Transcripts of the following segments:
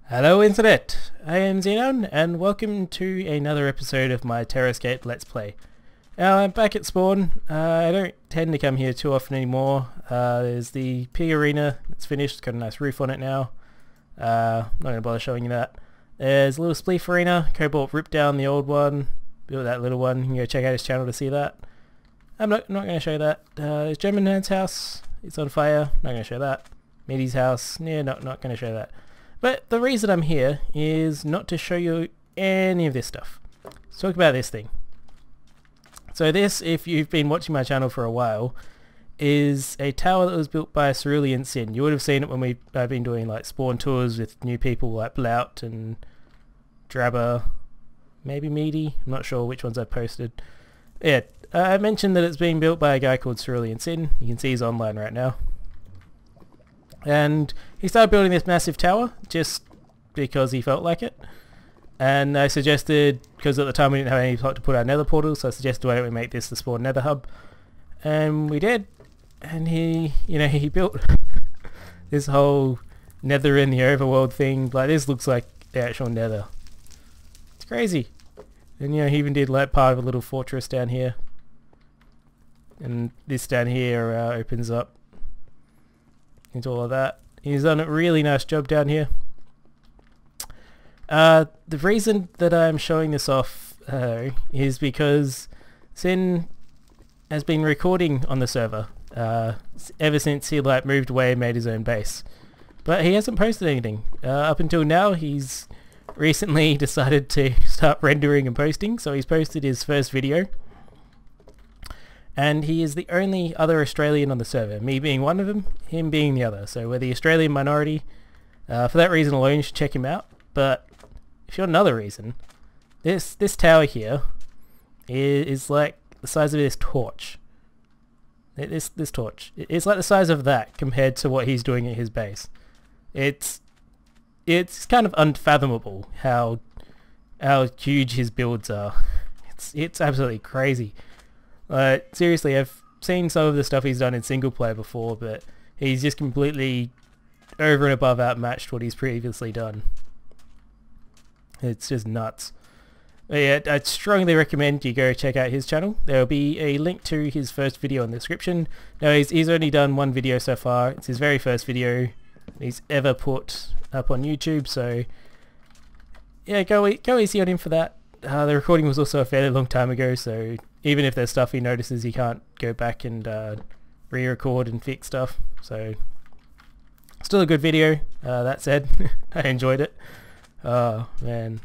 Hello Internet, I am Xenoun and welcome to another episode of my Terrascape Let's Play. Now I'm back at spawn. I don't tend to come here too often anymore. There's the pig arena that's finished, it's got a nice roof on it now. Not going to bother showing you that. There's a little spleef arena. Cobalt ripped down the old one, built that little one. You can go check out his channel to see that. I'm not going to show that. There's German Man's house, it's on fire, not going to show that. Meaty's house, yeah, not going to show that. But the reason I'm here is not to show you any of this stuff. Let's talk about this thing. So this, if you've been watching my channel for a while, is a tower that was built by Cerulean Sin. You would have seen it when I've been doing like spawn tours with new people like Blout and Drabber, maybe Meaty, I'm not sure which ones I've posted. Yeah, I mentioned that it's being built by a guy called Cerulean Sin. You can see he's online right now. And he started building this massive tower just because he felt like it. And I suggested, because at the time we didn't have any plot to put our nether portal, so I suggested why don't we make this the spawn nether hub. And we did. And he built this whole nether in the overworld thing. Like, this looks like the actual nether. It's crazy. And he even did like part of a little fortress down here. And this down here opens up into all of that. He's done a really nice job down here. The reason that I'm showing this off is because Sin has been recording on the server ever since he moved away and made his own base, but he hasn't posted anything up until now. He's recently decided to start rendering and posting, so he's posted his first video. And he is the only other Australian on the server, me being one of them, him being the other. So we're the Australian minority. For that reason alone, you should check him out. But if you're another reason, this tower here is like the size of this torch. This torch. It's like the size of that compared to what he's doing at his base. It's kind of unfathomable how huge his builds are. It's absolutely crazy. Seriously, I've seen some of the stuff he's done in single player before, but he's just completely over and above outmatched what he's previously done. It's just nuts. But yeah, I'd strongly recommend you go check out his channel. There will be a link to his first video in the description. Now he's only done one video so far. It's his very first video he's ever put up on YouTube, so yeah, go easy on him for that. The recording was also a fairly long time ago, so even if there's stuff he notices, he can't go back and re-record and fix stuff. So still a good video. That said, I enjoyed it. Oh man,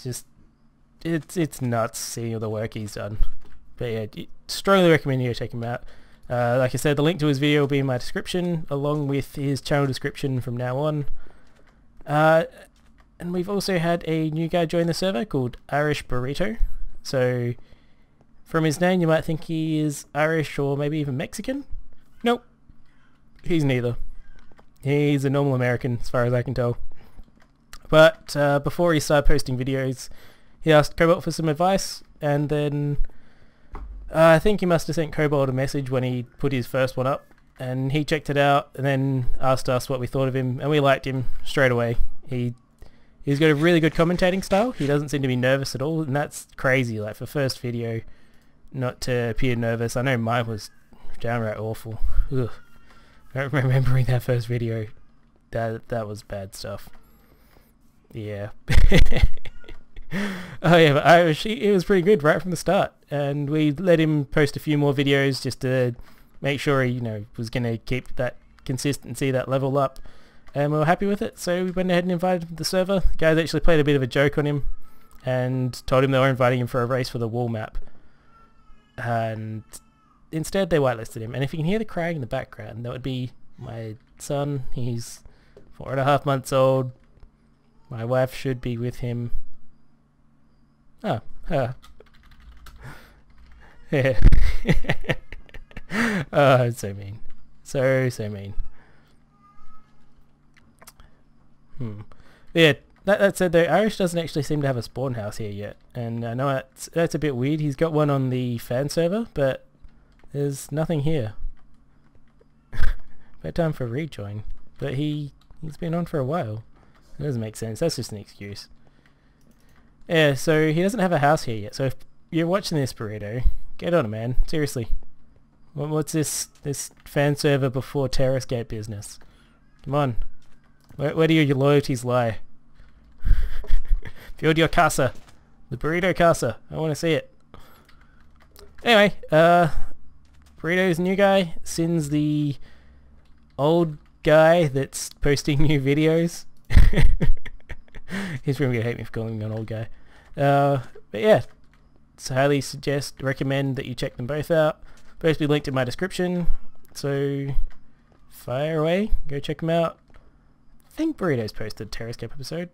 it's nuts seeing all the work he's done. But yeah, strongly recommend you go check him out. Like I said, the link to his video will be in my description, along with his channel description from now on. And we've also had a new guy join the server called Irish Burrito. So from his name you might think he is Irish or maybe even Mexican. Nope, he's neither. He's a normal American as far as I can tell. But before he started posting videos, he asked Cobalt for some advice, and then I think he must have sent Cobalt a message when he put his first one up, and he checked it out and then asked us what we thought of him, and we liked him straight away. He's got a really good commentating style. He doesn't seem to be nervous at all, and that's crazy. Like, for first video, not to appear nervous. I know mine was downright awful. Ugh. I don't remembering that first video. That was bad stuff. Yeah. Oh yeah, but Irish, it was pretty good right from the start, and we let him post a few more videos just to make sure he, was going to keep that consistency, that level up. And we were happy with it, so we went ahead and invited him to the server. The guys actually played a bit of a joke on him and told him they were inviting him for a race for the wall map. And instead they whitelisted him. And if you can hear the crying in the background, that would be my son. He's 4.5 months old. My wife should be with him. Oh, her. Yeah. Oh, it's so mean. So mean. Yeah, that said though, Irish doesn't actually seem to have a spawn house here yet, and I know that's a bit weird. He's got one on the fan server, but there's nothing here. About time for a rejoin. But he's been on for a while. It doesn't make sense. That's just an excuse. Yeah, so he doesn't have a house here yet. So if you're watching this, Burrito, get on it, man. Seriously. What's this fan server before Terrascape business? Come on. Where do your loyalties lie? Build your casa. The Burrito casa. I want to see it. Anyway, Burrito's new guy. Sin's the old guy that's posting new videos. He's probably gonna hate me for calling him an old guy. But yeah, so highly recommend that you check them both out. Both will be linked in my description. So fire away, go check them out. I think Burrito's posted a Terrascape episode.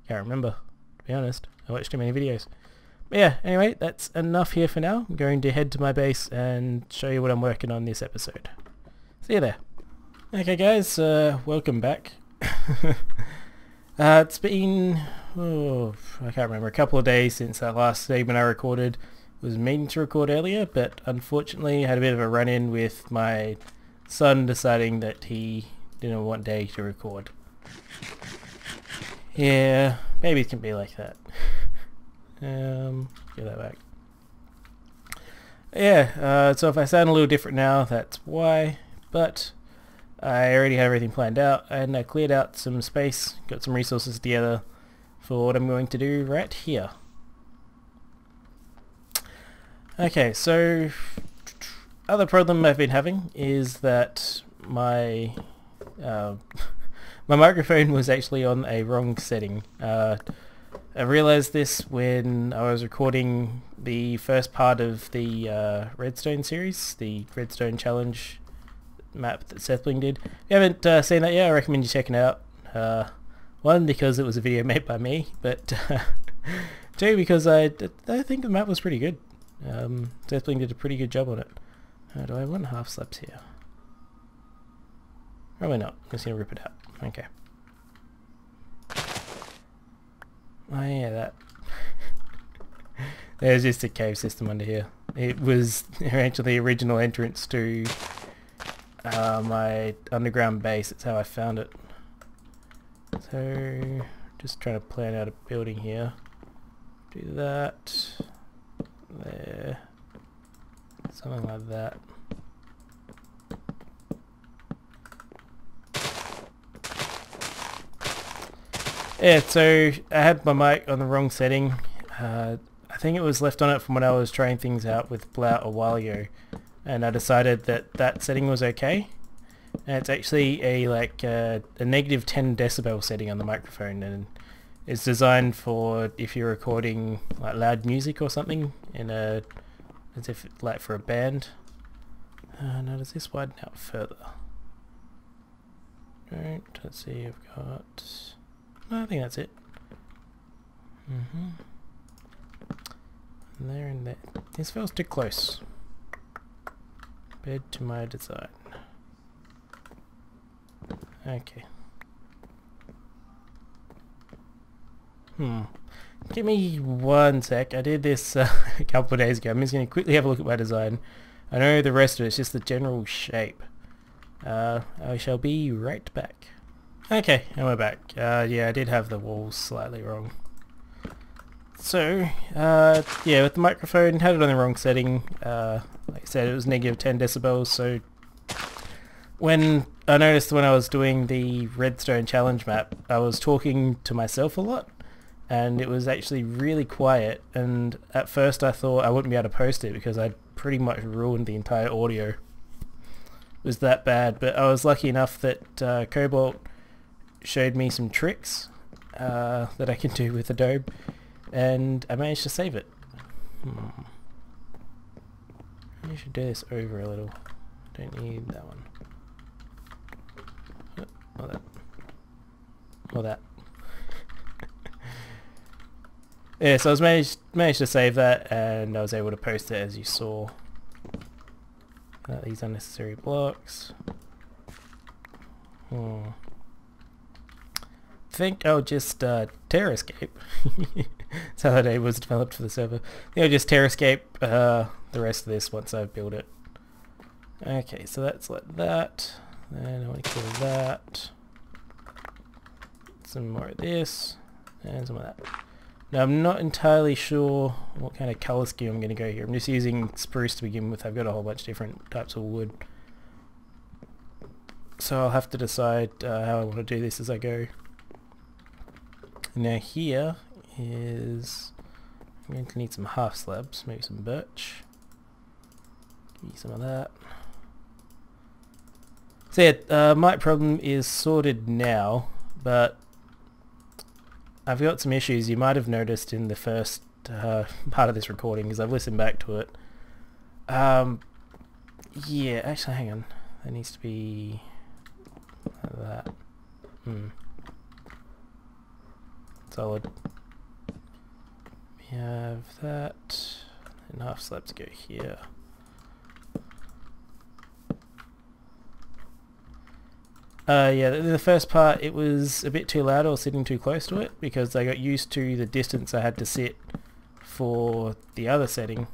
Can't remember, to be honest. I watched too many videos. But yeah, anyway, that's enough here for now. I'm going to head to my base and show you what I'm working on this episode. See you there. Okay guys, welcome back. It's been, I can't remember, a couple of days since that last segment I recorded. Was meaning to record earlier, but unfortunately I had a bit of a run-in with my son deciding that he didn't want day to record. Yeah, babies can be like that. Get that back. Yeah, so if I sound a little different now, that's why, but I already have everything planned out and I cleared out some space, got some resources together for what I'm going to do right here. Okay, so other problem I've been having is that my my microphone was actually on a wrong setting. I realized this when I was recording the first part of the Redstone series, the Redstone challenge map that Sethbling did. If you haven't seen that yet, I recommend you checking it out. One, because it was a video made by me, but two, because I think the map was pretty good. Sethbling did a pretty good job on it. Do I want half slabs here? Probably not. I'm just going to rip it out. Okay. Oh yeah, that. There's just a cave system under here. It was actually the original entrance to my underground base. That's how I found it. So, just trying to plan out a building here. Do that. There. Something like that. Yeah, so I had my mic on the wrong setting. I think it was left on it from when I was trying things out with Blout a while ago, and I decided that that setting was okay. And it's actually a negative 10 decibel setting on the microphone, and it's designed for if you're recording like loud music or something in a, as if like for a band. Now does this widen out further? Right, let's see, I've got. No, I think that's it. And there and there. This feels too close. Compared to my design. Okay. Give me one sec. I did this a couple of days ago. I'm just going to quickly have a look at my design. I know the rest of it's just the general shape. I shall be right back. Okay, and we're back. Yeah, I did have the walls slightly wrong. So, yeah, with the microphone, had it on the wrong setting. Like I said, it was negative 10 decibels, so when I noticed when I was doing the Redstone challenge map, I was talking to myself a lot, and it was actually really quiet, and at first I thought I wouldn't be able to post it because I'd pretty much ruined the entire audio. It was that bad, but I was lucky enough that Cobalt showed me some tricks that I can do with Adobe, and I managed to save it. I should do this over a little. Don't need that one. Or that. Or that. Yeah, so I was managed to save that, and I was able to post it as you saw. These unnecessary blocks. I think I'll just Terrascape. That's how that was developed for the server. I'll just Terrascape the rest of this once I've built it. Okay, so that's like that. Then I want to kill that. some more of this and some of that. Now I'm not entirely sure what kind of colour scheme I'm going to go here. I'm just using spruce to begin with. I've got a whole bunch of different types of wood. So I'll have to decide how I want to do this as I go. Now here is... I'm going to need some half slabs, maybe some birch. Give me some of that. So yeah, my problem is sorted now, but I've got some issues you might have noticed in the first part of this recording, because I've listened back to it. Yeah, actually hang on. That needs to be like that. Solid. We have that, and half slabs go here. Yeah, the first part, it was a bit too loud. I was sitting too close to it because I got used to the distance I had to sit for the other setting,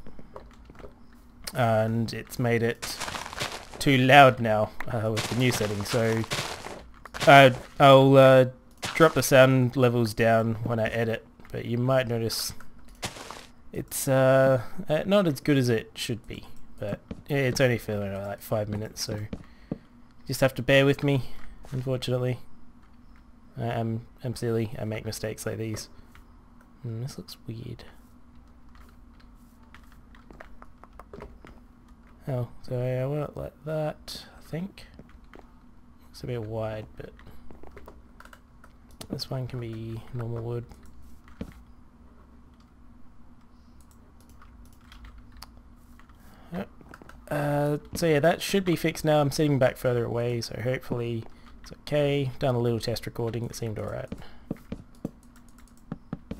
and it's made it too loud now with the new setting. So I'll drop the sound levels down when I edit, but you might notice it's not as good as it should be, but it's only for like 5 minutes, so just have to bear with me. Unfortunately, I'm silly. I make mistakes like these. This looks weird. Oh, so I want it like that, I think. Looks a bit wide, but this one can be normal wood. So yeah, that should be fixed now. I'm sitting back further away, so hopefully it's okay. Done a little test recording, it seemed alright.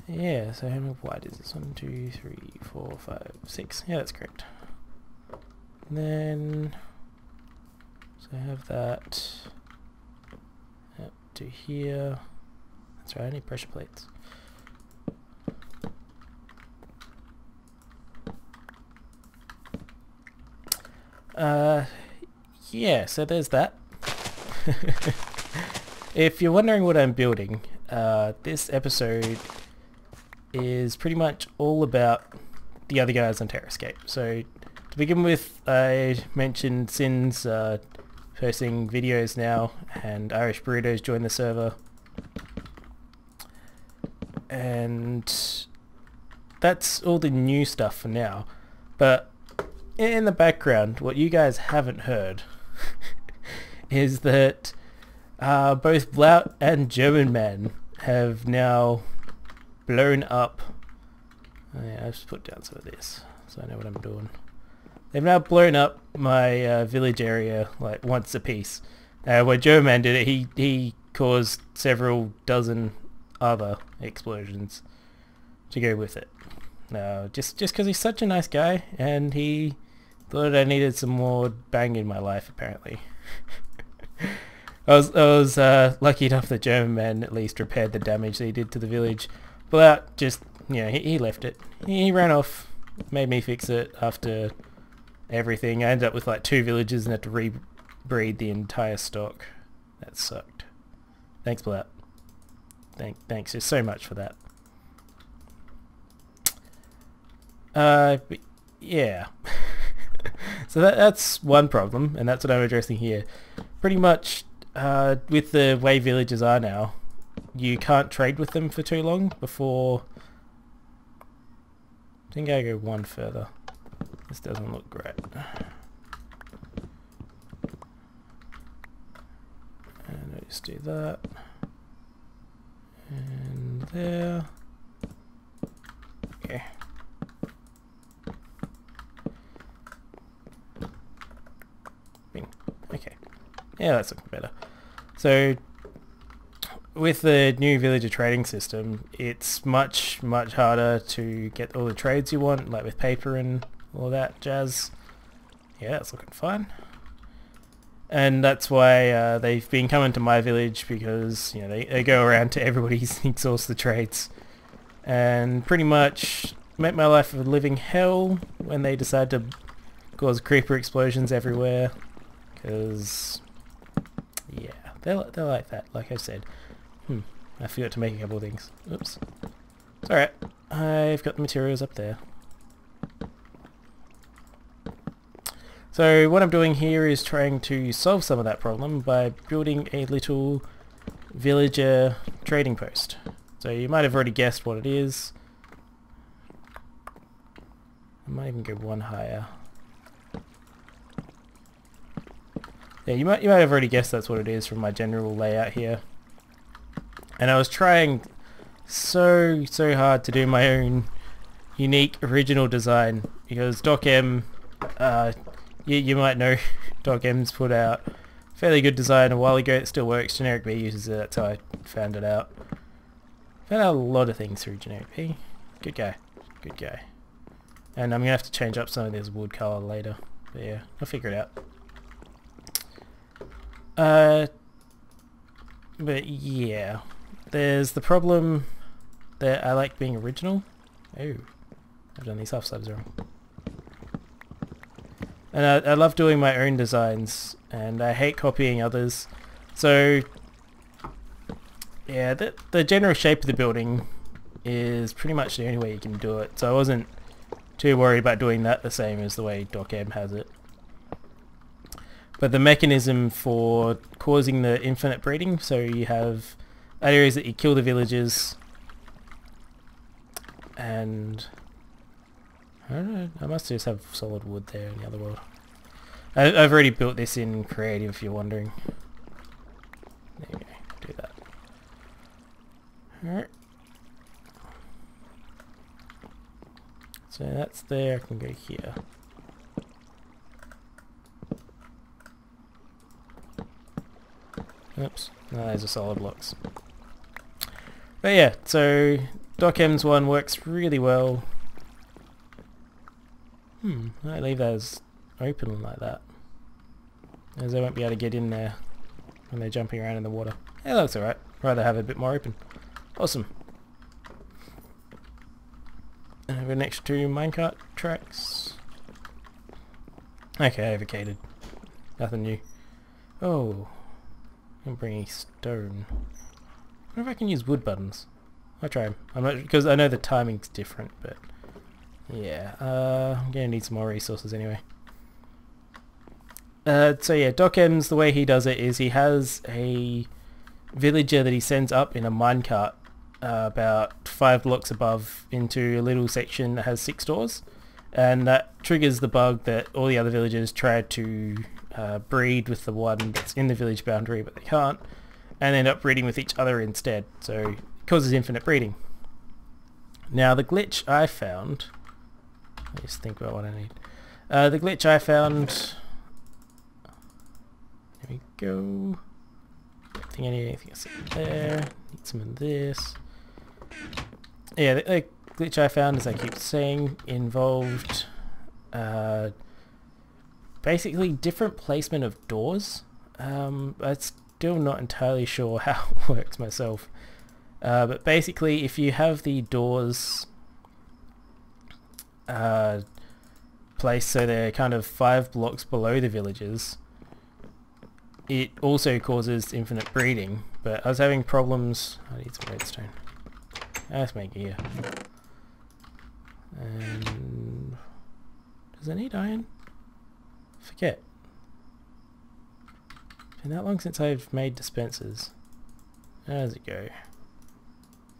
Yeah, so how wide is this? 1, 2, 3, 4, 5, 6. Yeah, that's correct. And then, so I have that up to here. That's right, I need pressure plates. Yeah, so there's that. If you're wondering what I'm building, this episode is pretty much all about the other guys on Terrascape. So to begin with, I mentioned Sin's posting videos now, and Irish Burritos joined the server. And that's all the new stuff for now. But in the background, what you guys haven't heard is that both Blout and German Man have now blown up. Oh yeah, I've just put down some of this so I know what I'm doing. They've now blown up my village area like once a piece. When German Man did it, he caused several dozen other explosions to go with it. Just because he's such a nice guy, and he thought I needed some more bang in my life, apparently. I was lucky enough that German Man at least repaired the damage that he did to the village. But just, you know, he left it. He ran off, made me fix it after everything. I ended up with like 2 villages and had to rebreed the entire stock. That sucked. Thanks, Blout. Thanks just so much for that. But yeah. So that's one problem, and that's what I'm addressing here. Pretty much, with the way villages are now, you can't trade with them for too long before... I think I go one further. This doesn't look great. And I just do that. And there. Okay. Okay. Yeah, that's looking better. So, with the new villager trading system, it's much harder to get all the trades you want, like with paper and all that jazz. Yeah, that's looking fine. And that's why they've been coming to my village, because you know they go around to everybody's exhaust the trades, and pretty much make my life a living hell when they decide to cause creeper explosions everywhere. Because yeah, they're like that. Like I said. I forgot to make a couple of things. Oops. It's alright. I've got the materials up there. So what I'm doing here is trying to solve some of that problem by building a little villager trading post. So you might have already guessed what it is. I might even go one higher. Yeah, you might have already guessed that's what it is from my general layout here. And I was trying so hard to do my own unique original design because DocM, you might know DocM's put out a fairly good design a while ago. It still works. Generic B uses it. That's how I found it out. Found out a lot of things through Generic B. Good guy. Good guy. And I'm going to have to change up some of this wood colour later. But yeah, I'll figure it out. But yeah, there's the problem that I like being original. Oh, I've done these half slabs wrong. And I love doing my own designs, and I hate copying others. So yeah, the general shape of the building is pretty much the only way you can do it. So I wasn't too worried about doing that the same as the way DocM has it. But the mechanism for causing the infinite breeding, so you have areas that you kill the villagers, and I don't know, I must just have solid wood there in the other world. I've already built this in creative if you're wondering. There you go, do that. Alright. So that's there, I can go here. Oops, no, those are solid blocks. But yeah, so DocM's one works really well. I leave those open like that, as they won't be able to get in there when they're jumping around in the water. Yeah, that looks alright. Rather have it a bit more open. Awesome. And I have an extra 2 minecart tracks. Okay, I vacated. Nothing new. Oh, I'm bringing stone. I wonder if I can use wood buttons. I'll try them. I'm not, because I know the timing's different, but yeah, I'm gonna need some more resources anyway. So yeah, DocM's, the way he does it is he has a villager that he sends up in a minecart about 5 blocks above into a little section that has 6 doors, and that triggers the bug that all the other villagers try to breed with the one that's in the village boundary, but they can't, and end up breeding with each other instead, so it causes infinite breeding. Now the glitch I found, let me just think about what I need. The glitch I found, there we go. I don't think I need anything else in there, need some of this. Yeah, the glitch I found, as I keep saying, involved basically different placement of doors. I'm still not entirely sure how it works myself. But basically, if you have the doors placed so they're kind of 5 blocks below the villages, it also causes infinite breeding. But I was having problems. I need some redstone. Let's make it here. And does it need iron? Forget. It's been that long since I've made dispensers. How does it go?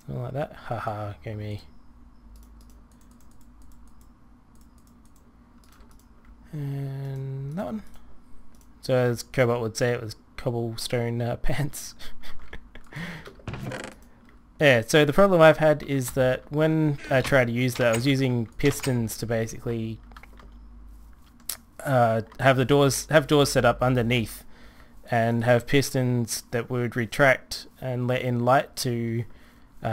Something like that? Haha, go me. And that one. So as Cobalt would say, it was cobblestone pants. Yeah, so the problem I've had is that when I try to use that, I was using pistons to basically have doors set up underneath, and have pistons that would retract and let in light to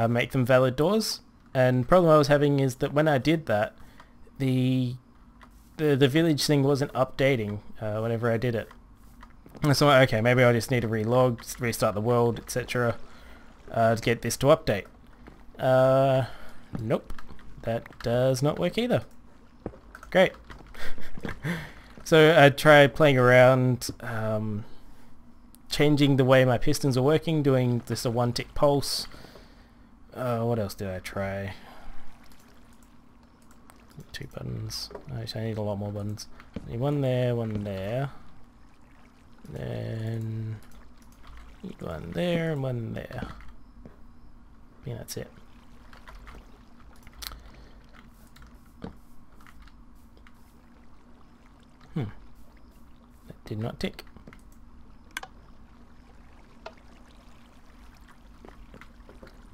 make them valid doors. And the problem I was having is that when I did that, the village thing wasn't updating whenever I did it. And so okay, maybe I just need to relog, restart the world, etc. To get this to update. Nope, that does not work either. Great. So I tried playing around, changing the way my pistons are working, doing just a 1 tick pulse. What else did I try? 2 buttons. Actually, I need a lot more buttons. I need one there, then need one there and one there. Yeah, that's it. That did not tick.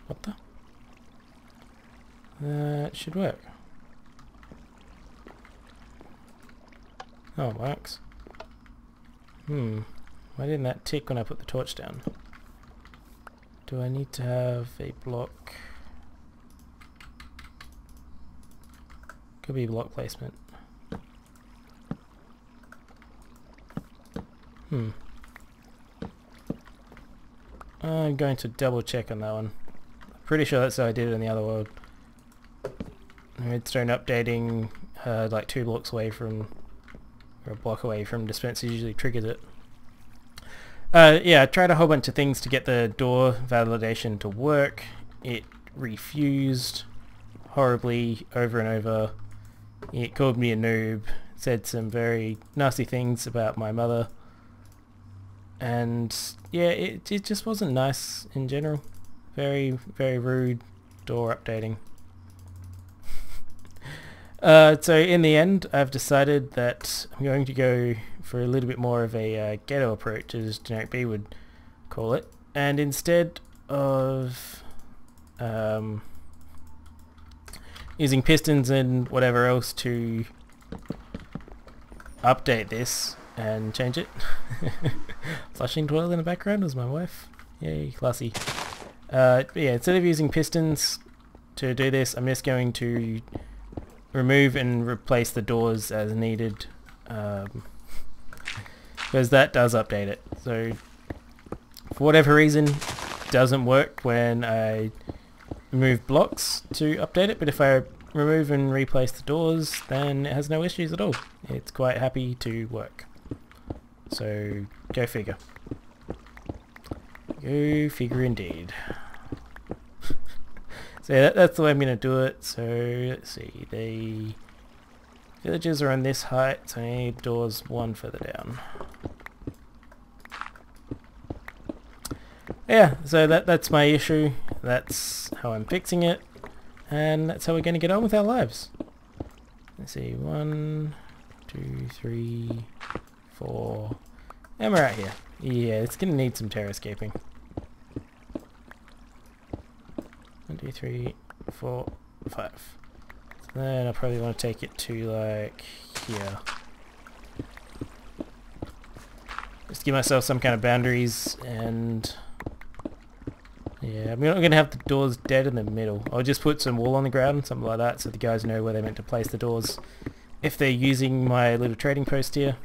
What the? That should work. Oh, marks. Why didn't that tick when I put the torch down? Do I need to have a block? Could be block placement. I'm going to double check on that one. Pretty sure that's how I did it in the other world. Redstone updating like 2 blocks away from, or a block away from dispenser usually triggers it. Yeah, I tried a whole bunch of things to get the door validation to work. It refused horribly over and over. It called me a noob, said some very nasty things about my mother. And yeah, it just wasn't nice in general. Very, very rude door updating. So in the end, I've decided that I'm going to go for a little bit more of a ghetto approach, as Generic B would call it. And instead of using pistons and whatever else to update this and change it. Flushing toilet in the background was my wife. Yay, classy. Yeah, instead of using pistons to do this, I'm just going to remove and replace the doors as needed, because that does update it. So for whatever reason, it doesn't work when I remove blocks to update it, but if I remove and replace the doors, then it has no issues at all. It's quite happy to work. So go figure. Go figure indeed. So yeah, that's the way I'm going to do it. So let's see, the villages are on this height, so I need doors 1 further down. Yeah, so that's my issue. That's how I'm fixing it, and that's how we're going to get on with our lives. Let's see, 1, 2, 3, 4, and we're out here. Yeah, it's going to need some terrascaping. 1, 2, 3, 4, 5. So then I probably want to take it to like here. Just give myself some kind of boundaries, and yeah, I'm not going to have the doors dead in the middle. I'll just put some wall on the ground, something like that, so the guys know where they're meant to place the doors if they're using my little trading post here.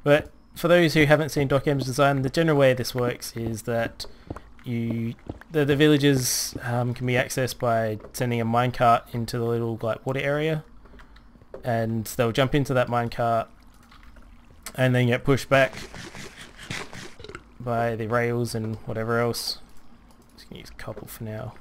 But for those who haven't seen DocM's design, the general way this works is that the villages can be accessed by sending a minecart into the little like water area, and they'll jump into that minecart and then get pushed back by the rails and whatever else. Just gonna use cobble for now.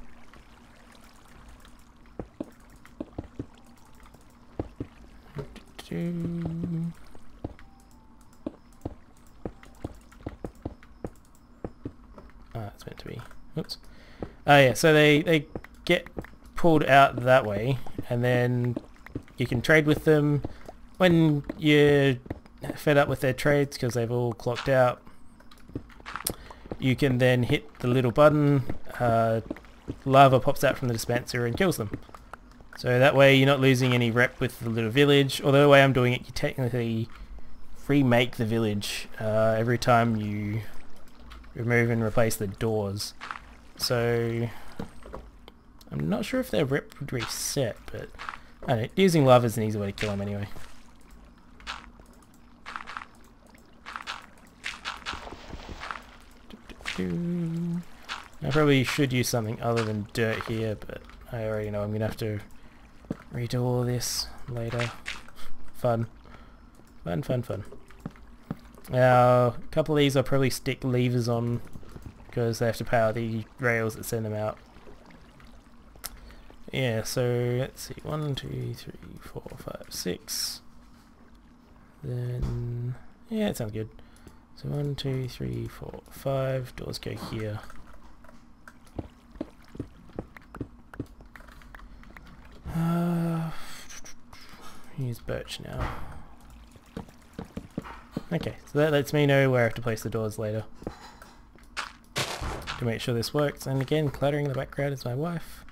It's meant to be. Oops. Yeah, so they get pulled out that way, and then you can trade with them. When you're fed up with their trades because they've all clocked out, you can then hit the little button, lava pops out from the dispenser and kills them. So that way you're not losing any rep with the little village, although the way I'm doing it, you technically remake the village every time you remove and replace the doors. So I'm not sure if their rep would reset, but I don't know, using lava is an easy way to kill them anyway. I probably should use something other than dirt here, but I already know I'm going to have to redo all this later. Fun. Fun, fun, fun. Now, a couple of these I'll probably stick levers on because they have to power the rails that send them out. Yeah, so let's see, 1, 2, 3, 4, 5, 6. Then, yeah, it sounds good. So 1, 2, 3, 4, 5. Doors go here. Use birch now. Okay, so that lets me know where I have to place the doors later. To make sure this works. And again, clattering in the background is my wife.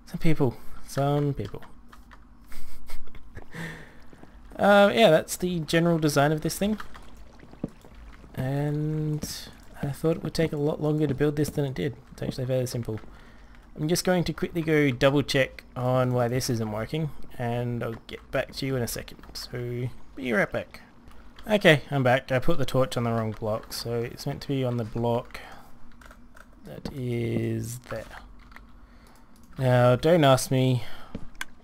Some people. Yeah, that's the general design of this thing. And I thought it would take a lot longer to build this than it did. It's actually very simple. I'm just going to quickly go double check on why this isn't working, and I'll get back to you in a second. So, be right back. Okay, I'm back. I put the torch on the wrong block, so it's meant to be on the block that is there. Now, don't ask me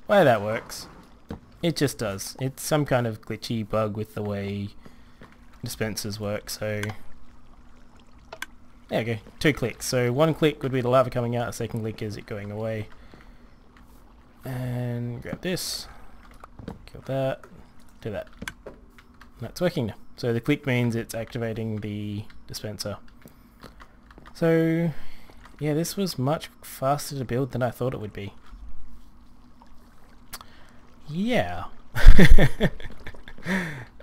why that works. It just does. It's some kind of glitchy bug with the way dispensers work, so there you go, 2 clicks. So 1 click would be the lava coming out, a 2nd click is it going away. And grab this, kill that, do that. And that's working now. So the click means it's activating the dispenser. So yeah, this was much faster to build than I thought it would be. Yeah.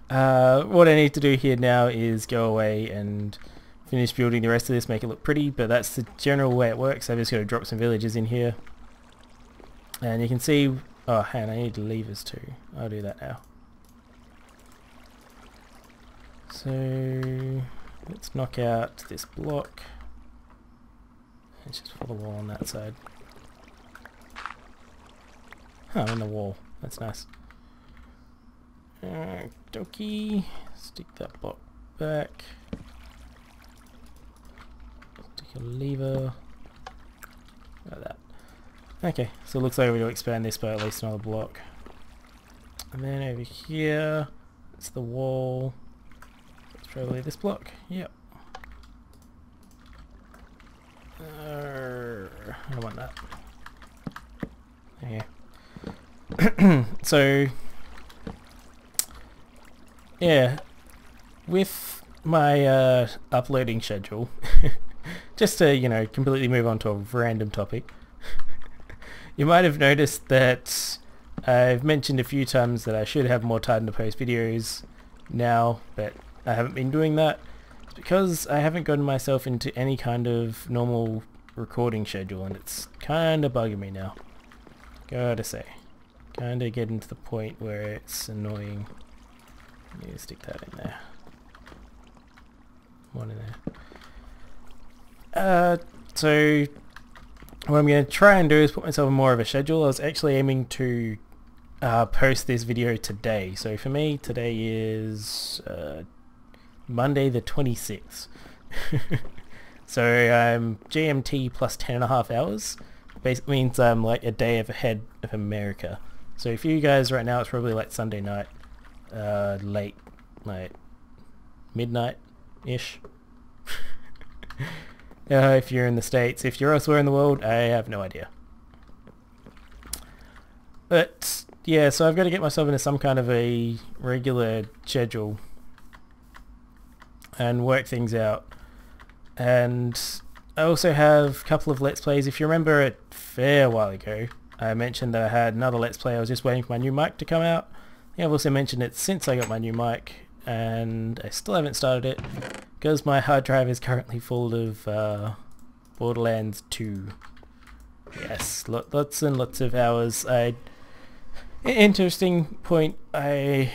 What I need to do here now is go away and finish building the rest of this, make it look pretty, but that's the general way it works. I've just got to drop some villagers in here. And you can see, oh hang on, I need levers too. I'll do that now. So let's knock out this block. Let's just put a wall on that side. Oh, I'm in the wall. That's nice. Dokey. Stick that block back. Stick a lever. Like that. Okay, so it looks like we're going to expand this by at least another block. And then over here, it's the wall. It's probably this block. Yep. I don't want that. Yeah. So yeah, with my uploading schedule, just to, you know, completely move on to a random topic, you might have noticed that I've mentioned a few times that I should have more time to post videos now, but I haven't been doing that. It's because I haven't gotten myself into any kind of normal recording schedule, and it's kind of bugging me now, gotta say. Kind of getting to the point where it's annoying. Need to stick that in there. One in there. So what I'm going to try and do is put myself in more of a schedule. I was actually aiming to post this video today. So for me, today is Monday the 26th. So I'm GMT plus 10.5 hours. Basically means I'm like a day ahead of America. So if you guys right now, it's probably like Sunday night, late night, midnight-ish. If you're in the States. If you're elsewhere in the world, I have no idea. But yeah, so I've got to get myself into some kind of a regular schedule and work things out. And I also have a couple of Let's Plays. If you remember a fair while ago, I mentioned that I had another Let's Play. I was just waiting for my new mic to come out. I've also mentioned it since I got my new mic, and I still haven't started it because my hard drive is currently full of Borderlands 2. Yes, lots and lots of hours. Interesting point, I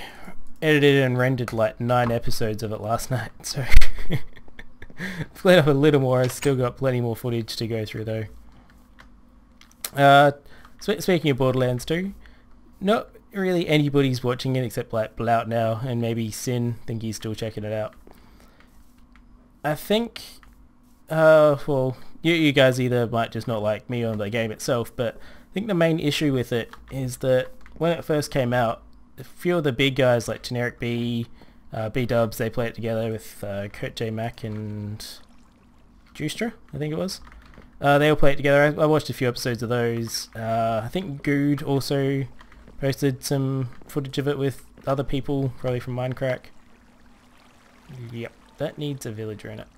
edited and rendered like 9 episodes of it last night, so I've played up a little more. I've still got plenty more footage to go through though. Speaking of Borderlands 2, not really anybody's watching it except like Blout now, and maybe Sin. I think he's still checking it out. I think, well, you guys either might just not like me or the game itself, but I think the main issue with it is that when it first came out, a few of the big guys like Generic B, B-dubs, they play it together with Kurt J. Mack and Juistra, I think it was. They all play it together. I watched a few episodes of those. I think Good also posted some footage of it with other people, probably from Minecraft. Yep, that needs a villager in it.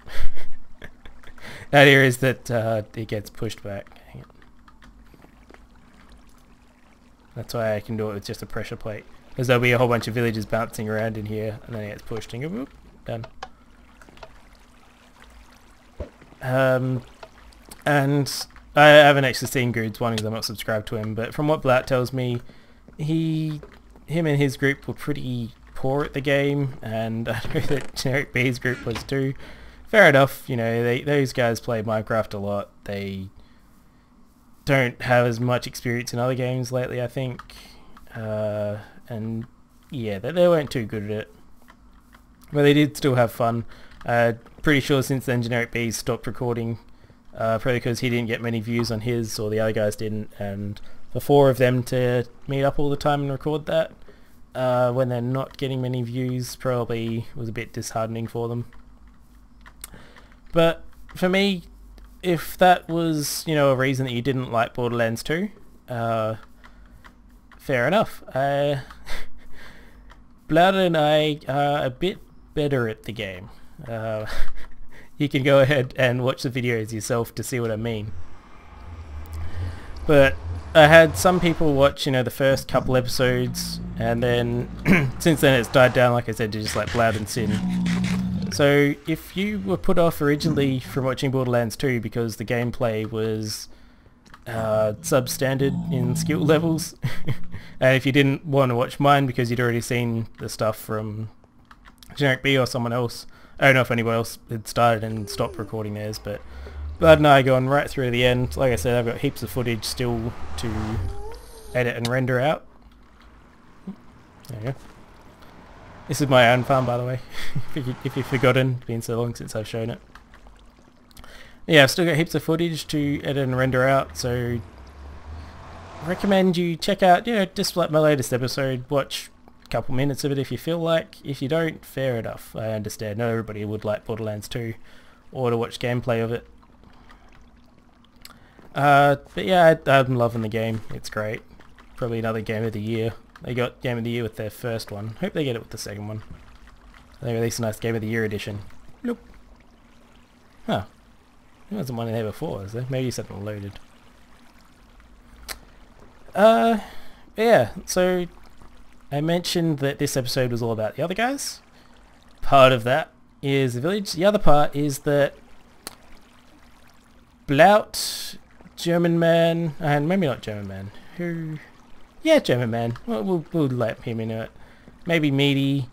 The idea is that it gets pushed back. Hang on. That's why I can do it with just a pressure plate. Because there'll be a whole bunch of villagers bouncing around in here, and then it gets pushed and go, whoop, done. And I haven't actually seen Good's one because I'm not subscribed to him, but from what Blatt tells me, him and his group were pretty poor at the game, and I know that Generic B's group was too. Fair enough, you know, those guys play Minecraft a lot. They don't have as much experience in other games lately, I think. And yeah, they weren't too good at it. But they did still have fun. Pretty sure since then Generic B stopped recording, probably because he didn't get many views on his, or the other guys didn't, and for four of them to meet up all the time and record that, when they're not getting many views, probably was a bit disheartening for them. But for me, if that was, you know, a reason that you didn't like Borderlands 2, fair enough. Blood and I are a bit better at the game. You can go ahead and watch the videos yourself to see what I mean. But I had some people watch, you know, the first couple episodes, and then since then it's died down, like I said, to just like Blood and Sin. So if you were put off originally from watching Borderlands 2 because the gameplay was substandard in skill levels, and if you didn't want to watch mine because you'd already seen the stuff from Generic B or someone else, I don't know if anyone else had started and stopped recording theirs, but Blood and I gone right through to the end. Like I said, I've got heaps of footage still to edit and render out. There you go. This is my own farm, by the way, if you've forgotten, it's been so long since I've shown it. Yeah, I've still got heaps of footage to edit and render out, so I recommend you check out, you know, just like my latest episode, watch a couple minutes of it if you feel like. If you don't, fair enough. I understand, not everybody would like Borderlands 2 or to watch gameplay of it. But yeah, I'm loving the game, it's great. Probably another game of the year. They got Game of the Year with their first one. Hope they get it with the second one. They released a nice Game of the Year edition. Nope. Huh. There wasn't one in there before, is there? Maybe something loaded. Yeah, so I mentioned that this episode was all about the other guys. Part of that is the village. The other part is that Blout, German Man, and maybe not German Man, who... Yeah, German Man. We'll let him into it. Maybe Meaty.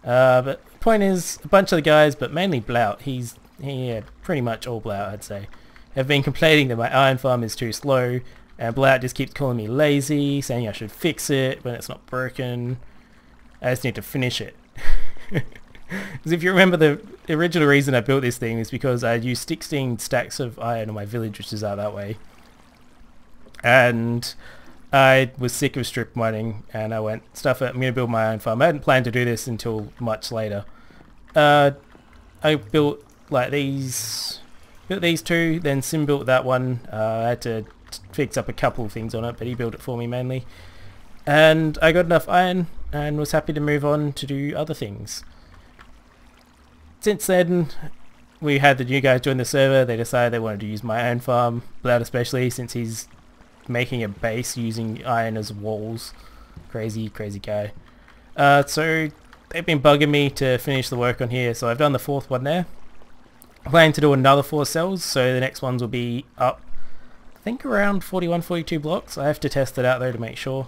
But the point is, a bunch of the guys, but mainly Blout, yeah, pretty much all Blout, I'd say, have been complaining that my iron farm is too slow, and Blout just keeps calling me lazy, saying I should fix it when it's not broken. I just need to finish it. Because if you remember, the original reason I built this thing is because I used 16 stacks of iron on my village, which is out that way. And I was sick of strip mining, and I went, stuff it, I'm going to build my own farm. I hadn't planned to do this until much later. I built like these two, then Sim built that one. I had to fix up a couple of things on it, but he built it for me mainly. And I got enough iron and was happy to move on to do other things. Since then, we had the new guys join the server. They decided they wanted to use my own farm, Blout especially, since he's making a base using iron as walls. Crazy guy. So they've been bugging me to finish the work on here, so I've done the fourth one there. I'm planning to do another 4 cells, so the next ones will be up, I think around 41, 42 blocks. I have to test it out though to make sure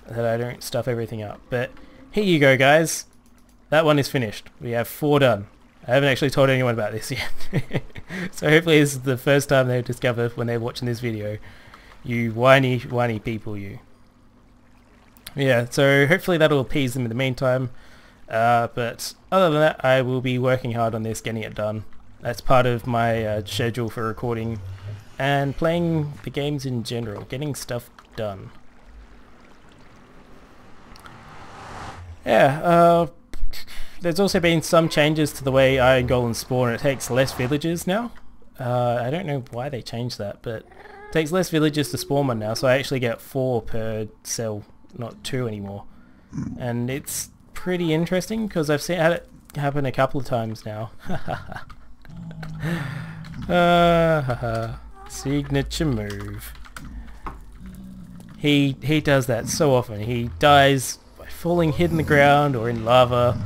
that I don't stuff everything up. But here you go, guys. That one is finished. We have 4 done. I haven't actually told anyone about this yet. So hopefully this is the first time they've discovered when they're watching this video. You whiny people, you. Yeah, so hopefully that'll appease them in the meantime. But other than that, I will be working hard on this, getting it done. That's part of my schedule for recording and playing the games in general, getting stuff done. there's also been some changes to the way iron golems spawn. It takes less villagers now. I don't know why they changed that, but it takes less villagers to spawn one now, so I actually get 4 per cell, not 2 anymore. And it's pretty interesting because I've seen had it happen a couple of times now. Signature move. He does that so often. He dies by falling hid in the ground or in lava.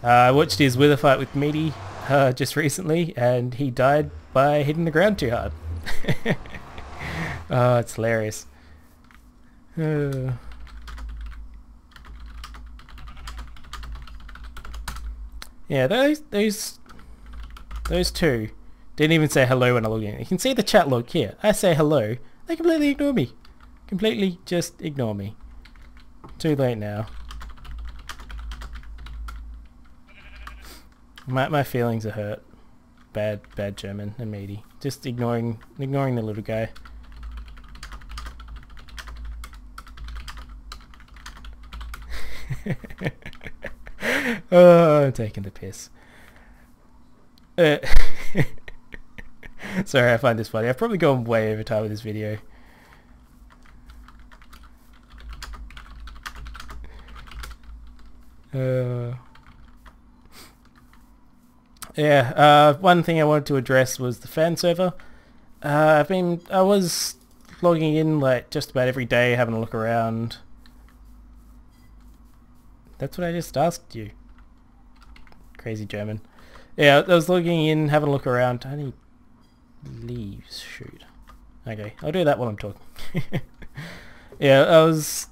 I watched his wither fight with Meaty just recently, and he died by hitting the ground too hard. Oh, it's hilarious. Yeah, those two didn't even say hello when I logged in. You can see the chat log here. I say hello. They completely ignore me. Completely just ignore me. Too late now. My feelings are hurt. Bad German and meaty. Just ignoring the little guy. Oh, I'm taking the piss. Sorry, I find this funny. I've probably gone way over time with this video. Yeah, one thing I wanted to address was the fan server. I was logging in like just about every day, having a look around. That's what I just asked you. Crazy German. Yeah, I was logging in, having a look around. I need leaves. Shoot. Okay, I'll do that while I'm talking. Yeah, I was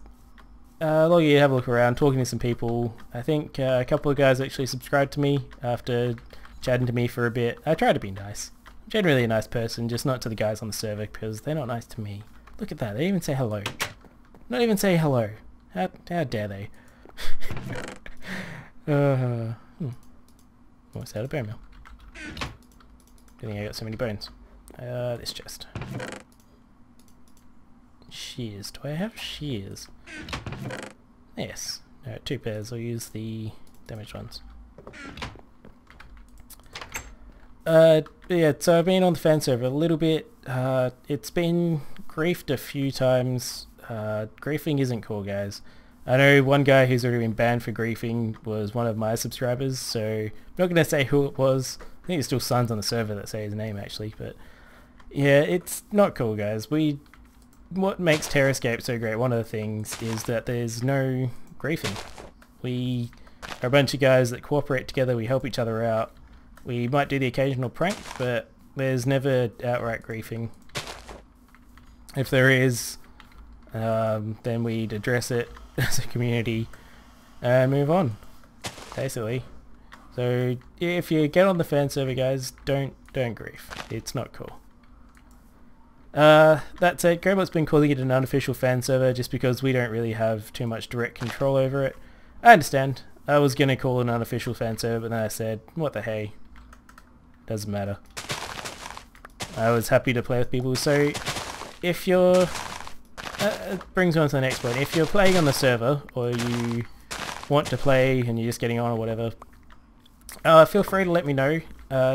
logging in, having a look around, talking to some people. I think a couple of guys actually subscribed to me after chatting to me for a bit. I try to be nice. I'm generally a nice person, just not to the guys on the server because they're not nice to me. Look at that, they didn't even say hello. Not even say hello. How dare they? What's out of bone meal? Good thing I got so many bones. This chest. Shears. Do I have shears? Yes. Alright, 2 pairs. I'll use the damaged ones. Yeah, so I've been on the fan server a little bit. It's been griefed a few times. Griefing isn't cool, guys. I know one guy who's already been banned for griefing was one of my subscribers, so I'm not going to say who it was. I think it's still Sons on the server that say his name actually, but yeah, it's not cool, guys. What makes Terrascape so great, one of the things, is that there's no griefing. We are a bunch of guys that cooperate together, we help each other out. We might do the occasional prank, but there's never outright griefing. If there is, then we'd address it as a community and move on, basically. So if you get on the fan server, guys, don't grief. It's not cool. That said, Grobot's been calling it an unofficial fan server just because we don't really have too much direct control over it. I understand. I was gonna call it an unofficial fan server, but then I said, what the hey? Doesn't matter. I was happy to play with people, so if you're... it brings me on to the next point. If you're playing on the server, or you want to play and you're just getting on or whatever, feel free to let me know.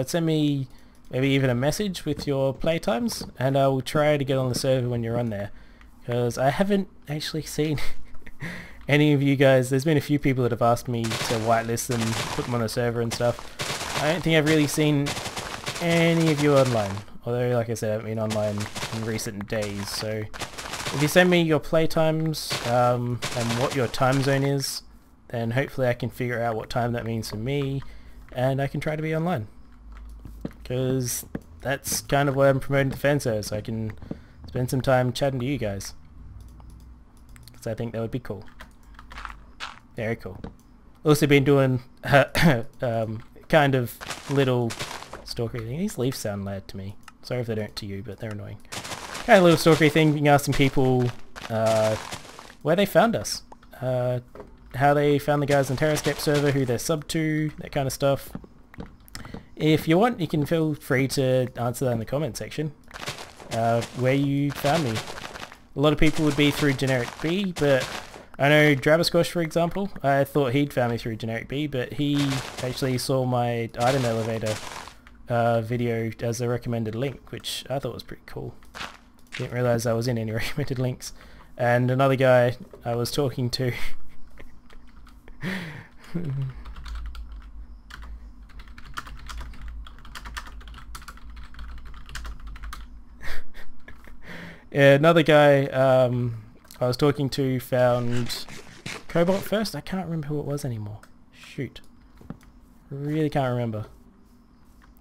Send me maybe even a message with your playtimes, and I will try to get on the server when you're on there. Because I haven't actually seen any of you guys. There's been a few people that have asked me to whitelist them, put them on a server and stuff. I don't think I've really seen any of you online. Although, like I said, I haven't been online in recent days, so if you send me your playtimes and what your time zone is, then hopefully I can figure out what time that means for me, and I can try to be online. Because that's kind of what I'm promoting the fan server, so I can spend some time chatting to you guys. Because I think that would be cool. Very cool. Also been doing kind of little stalkery thing. These leaves sound loud to me. Sorry if they don't to you, but they're annoying. Kind of little stalkery thing, being asking people where they found us. How they found the guys on Terrascape server, who they're sub to, that kind of stuff. If you want, you can feel free to answer that in the comment section. Where you found me. A lot of people would be through generic B, but I know Drabasquash, for example. I thought he'd found me through Generic B, but he actually saw my item elevator video as a recommended link, which I thought was pretty cool. Didn't realise I was in any recommended links. And another guy I was talking to yeah, another guy I was talking to found Cobalt first. I can't remember who it was anymore. Shoot. Really can't remember.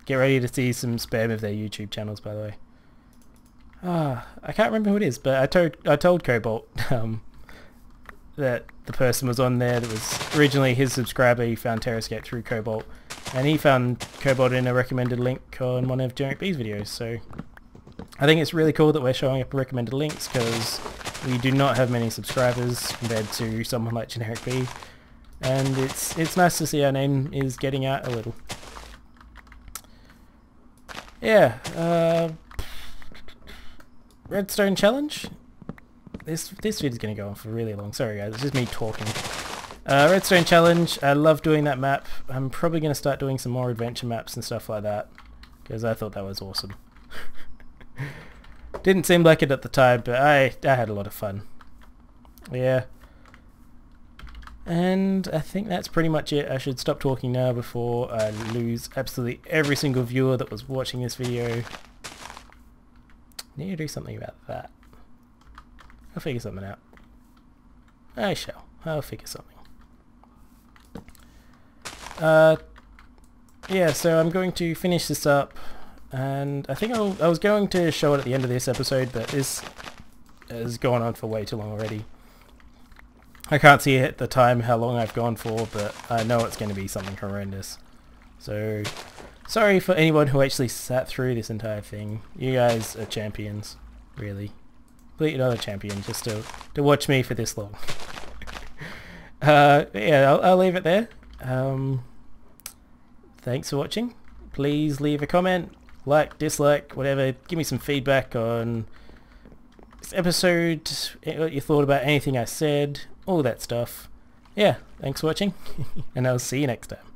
Get ready to see some spam of their YouTube channels, by the way. I can't remember who it is, but I told Cobalt that the person was on there that was originally his subscriber. He found Terrascape through Cobalt, and he found Cobalt in a recommended link on one of Generic B's videos. So I think it's really cool that we're showing up recommended links, because we do not have many subscribers compared to someone like Generic B, and it's nice to see our name is getting out a little. Yeah, Redstone challenge. This video's gonna go on for really long. Sorry guys, it's just me talking. Redstone challenge. I love doing that map. I'm probably gonna start doing some more adventure maps and stuff like that, because I thought that was awesome. Didn't seem like it at the time, but I had a lot of fun. Yeah. And I think that's pretty much it. I should stop talking now before I lose absolutely every single viewer that was watching this video. Need to do something about that. I'll figure something out. I shall. I'll figure something. Yeah, so I'm going to finish this up, and I think I was going to show it at the end of this episode, but this has gone on for way too long already. I can't see at the time how long I've gone for, but I know it's going to be something horrendous. So, sorry for anyone who actually sat through this entire thing. You guys are champions, really. Complete another champion just to watch me for this long. Yeah, I'll leave it there. Thanks for watching. Please leave a comment, like, dislike, whatever. Give me some feedback on this episode, what you thought about anything I said, all that stuff. Yeah, thanks for watching, and I'll see you next time.